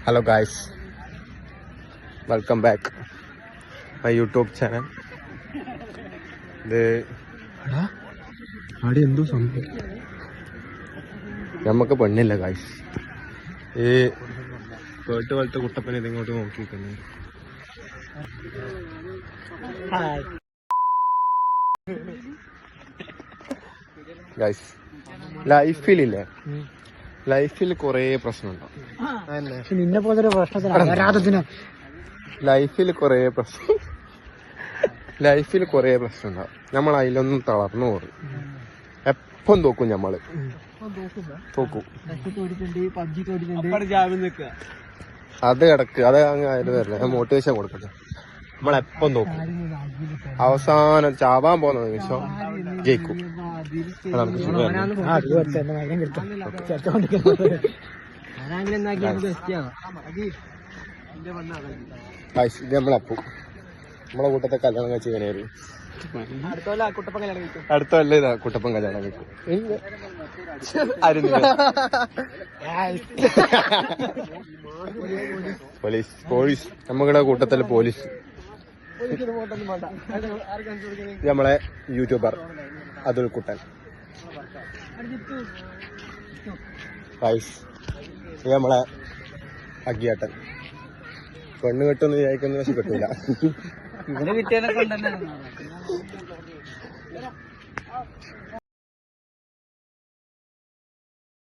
Hello guys, welcome back my YouTube channel. ഇത് അവിടെ എന്തോ സംഭവം, നമുക്ക് പെണ്ണില്ല ഗായ്സ്. ഈ കേട്ട് പോലത്തെ കുട്ടപ്പനെ ഇതിങ്ങോട്ട് നോക്കി നിൽക്കുന്നു. ഗായ്സ്, ലൈഫിൽ കുറേ പ്രശ്നമുണ്ടാവും. നിന്നെ പോലൊരു പ്രശ്നത്തിന് ലൈഫിൽ കുറേ പ്രശ്നമുണ്ടാവും. നമ്മൾ അതിലൊന്നും തളർന്നു പോകും. എപ്പം തോക്കും, നമ്മള് തോക്കും. അത് കിടക്ക്, അത് അങ്ങ് അതിന് തരില്ല. മോട്ടിവേഷൻ കൊടുക്കട്ടെ. നമ്മളെപ്പം തോക്കും. അവസാനം ചാവാൻ പോകുന്ന നിമിഷം ജയിക്കും. ഇത് നമ്മളപ്പോ നമ്മളെ കൂട്ടത്തെ കല്യാണം കഴിച്ച് ഇങ്ങനെയായിരുന്നു. അടുത്ത കൊല്ലം ഇതാ കുട്ടപ്പൻ കല്യാണം കഴിക്കും. പോലീസ് നമ്മുടെ കൂട്ടത്തില് പോലീസ്. നമ്മളെ യൂട്യൂബർ അതുൽ കുട്ടൻ. നമ്മളെ അഗിയാട്ടൻ. പെണ്ണ് കെട്ടെന്ന് വിചാരിക്കുന്ന പക്ഷെ കിട്ടൂല.